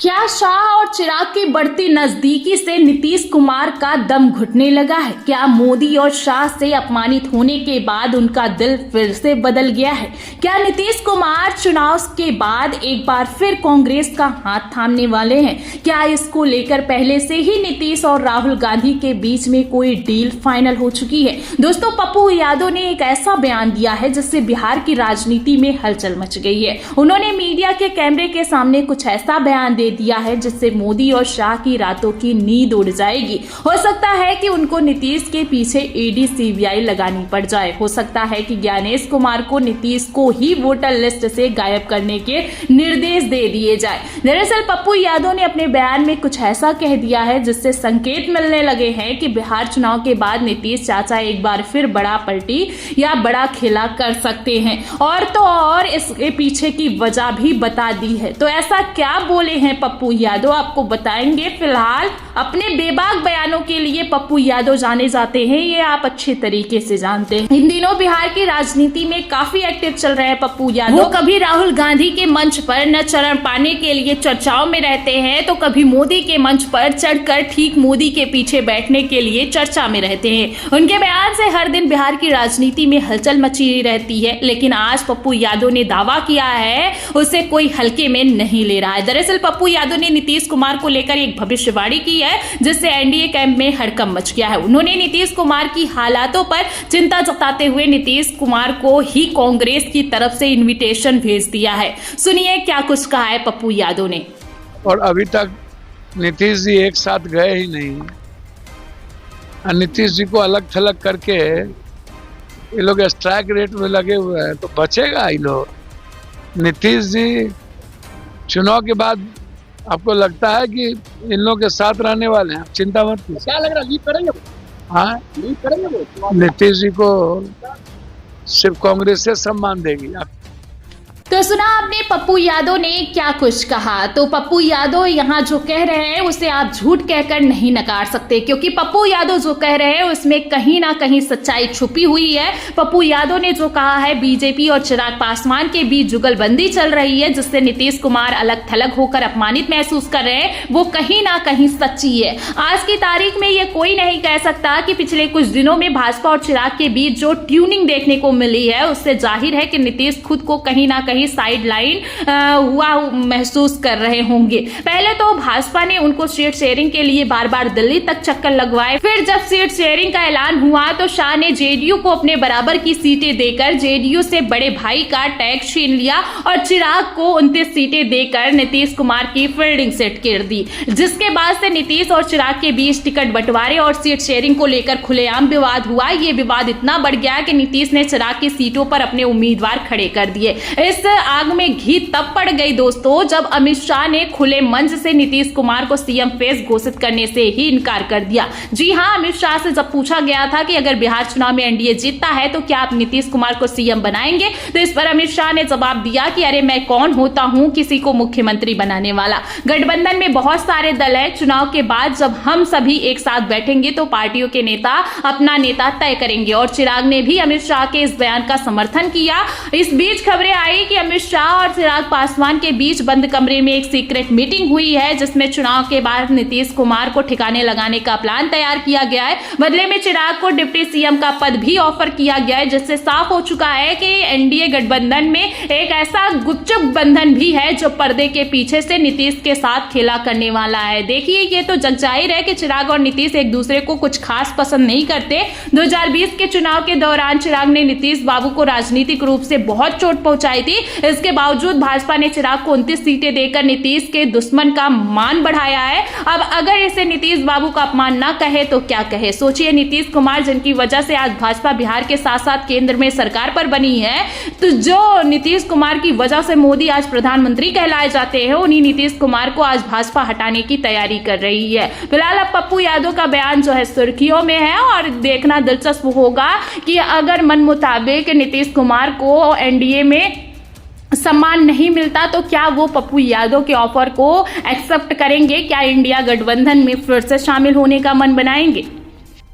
क्या शाह और चिराग की बढ़ती नजदीकी से नीतीश कुमार का दम घुटने लगा है? क्या मोदी और शाह से अपमानित होने के बाद उनका दिल फिर से बदल गया है? क्या नीतीश कुमार चुनाव के बाद एक बार फिर कांग्रेस का हाथ थामने वाले हैं? क्या इसको लेकर पहले से ही नीतीश और राहुल गांधी के बीच में कोई डील फाइनल हो चुकी है? दोस्तों, पप्पू यादव ने एक ऐसा बयान दिया है जिससे बिहार की राजनीति में हलचल मच गई है। उन्होंने मीडिया के कैमरे के सामने कुछ ऐसा बयान दे दिया है जिससे मोदी और शाह की रातों की नींद उड़ जाएगी। हो सकता है कि उनको नीतीश के पीछे ईडी सीबीआई लगानी पड़ जाए। हो सकता है कि ज्ञानेश कुमार को नीतीश को ही वोटर लिस्ट से गायब करने के निर्देश दे दिए जाए। दरअसल पप्पू यादव ने अपने बयान में कुछ ऐसा कह दिया है जिससे संकेत मिलने लगे हैं कि बिहार चुनाव के बाद नीतीश चाचा एक बार फिर बड़ा पलटी या बड़ा खेला कर सकते हैं। और तो और इसके पीछे की वजह भी बता दी है। तो ऐसा क्या बोले हैं पप्पू यादव, आपको बताएंगे। फिलहाल अपने बेबाक बयानों के लिए पप्पू यादव जाने जाते हैं, ये आप अच्छे तरीके से जानते हैं। इन दिनों बिहार की राजनीति में काफी एक्टिव चल रहे हैं पप्पू यादव। वो कभी राहुल गांधी के मंच पर न चरण पाने के लिए चर्चाओं में रहते हैं, तो कभी मोदी के मंच पर चढ़कर ठीक मोदी के पीछे बैठने के लिए चर्चा में रहते हैं। उनके बयान से हर दिन बिहार की राजनीति में हलचल मची रहती है, लेकिन आज पप्पू यादव ने दावा किया है उसे कोई हल्के में नहीं ले रहा है। दरअसल पप्पू यादव ने नीतीश कुमार को लेकर एक भविष्यवाणी की है जिससे एनडीए कैंप में हड़कंप मच गया है। उन्होंने नीतीश कुमार की हालातों पर चिंता जताते हुए नीतीश कुमार को ही कांग्रेस की तरफ से इनविटेशन भेज दिया है। सुनिए क्या कुछ कहा है पप्पू यादव ने। और अभी तक नीतीश जी एक साथ गए ही नहीं। नीतीश जी को अलग थलग करके ये लोग स्ट्राइक रेट में लगे हुए हैं, तो बचेगा ये लोग। नीतीश जी चुनाव के बाद आपको लगता है कि इन लोगों के साथ रहने वाले हैं? आप चिंता मत कीजिए। क्या लग रहा है, लीड करेंगे? हाँ, लीड करेंगे वो? नीतीश जी को सिर्फ कांग्रेस से सम्मान देगी। आप तो सुना आपने पप्पू यादव ने क्या कुछ कहा। तो पप्पू यादव यहाँ जो कह रहे हैं उसे आप झूठ कहकर नहीं नकार सकते, क्योंकि पप्पू यादव जो कह रहे हैं उसमें कहीं ना कहीं सच्चाई छुपी हुई है। पप्पू यादव ने जो कहा है बीजेपी और चिराग पासवान के बीच जुगलबंदी चल रही है जिससे नीतीश कुमार अलग थलग होकर अपमानित महसूस कर रहे हैं, वो कहीं ना कहीं सच्ची है। आज की तारीख में ये कोई नहीं कह सकता कि पिछले कुछ दिनों में भाजपा और चिराग के बीच जो ट्यूनिंग देखने को मिली है उससे जाहिर है कि नीतीश खुद को कहीं ना कहीं साइड लाइन हुआ महसूस कर रहे होंगे। पहले तो भाजपा ने उनको सीट शेयरिंग के लिए बार बार दिल्ली तक चक्कर लगवाए। फिर जब सीट शेयरिंग का ऐलान हुआ तो शाह ने जेडीयू को अपने बराबर की सीटें देकर जेडीयू से बड़े भाई का टैग छीन लिया और चिराग को 29 सीटें देकर नीतीश कुमार की फील्डिंग सेट कर दी, जिसके बाद से नीतीश और चिराग के बीच टिकट बंटवारे और सीट शेयरिंग को लेकर खुलेआम विवाद हुआ। ये विवाद इतना बढ़ गया कि नीतीश ने चिराग की सीटों पर अपने उम्मीदवार खड़े कर दिए। इस आग में घी तब पड़ गई दोस्तों जब अमित शाह ने खुले मंच से नीतीश कुमार को सीएम फेस घोषित करने से ही इनकार कर दिया। जी हां, अमित शाह से जब पूछा गया था कि अगर बिहार चुनाव में एनडीए जीतता है तो क्या आप नीतीश कुमार को सीएम बनाएंगे, तो इस पर अमित शाह ने जवाब दिया कि अरे मैं कौन होता हूं किसी को मुख्यमंत्री बनाने वाला। गठबंधन में बहुत सारे दल है, चुनाव के बाद जब हम सभी एक साथ बैठेंगे तो पार्टियों के नेता अपना नेता तय करेंगे। और चिराग ने भी अमित शाह के इस बयान का समर्थन किया। इस बीच खबरें आई कि अमित शाह और चिराग पासवान के बीच बंद कमरे में एक सीक्रेट मीटिंग हुई है जिसमें चुनाव के बाद नीतीश कुमार को ठिकाने लगाने का प्लान तैयार किया गया है। बदले में चिराग को डिप्टी सीएम का पद भी ऑफर किया गया है, जिससे साफ हो चुका है कि एनडीए गठबंधन में एक ऐसा गुपचुप बंधन भी है जो पर्दे के पीछे से नीतीश के साथ खेला करने वाला है। देखिए, ये तो जग जाहिर है कि चिराग और नीतीश एक दूसरे को कुछ खास पसंद नहीं करते। 2020 के चुनाव के दौरान चिराग ने नीतीश बाबू को राजनीतिक रूप से बहुत चोट पहुंचाई थी। इसके बावजूद भाजपा ने चिराग को 29 सीटें देकर नीतीश के दुश्मन का मान बढ़ाया है। अब अगर इसे नीतीश बाबू का अपमान ना कहे तो क्या कहे। सोचिए, नीतीश कुमार जिनकी वजह से आज भाजपा बिहार के साथ साथ केंद्र में सरकार पर बनी है, तो जो नीतीश कुमार की वजह से मोदी आज प्रधानमंत्री कहलाए जाते हैं, उन्हीं नीतीश कुमार को आज भाजपा हटाने की तैयारी कर रही है। फिलहाल अब पप्पू यादव का बयान जो है सुर्खियों में है और देखना दिलचस्प होगा कि अगर मन मुताबिक नीतीश कुमार को एनडीए में सम्मान नहीं मिलता तो क्या वो पप्पू यादव के ऑफर को एक्सेप्ट करेंगे, क्या इंडिया गठबंधन में फिर से शामिल होने का मन बनाएंगे।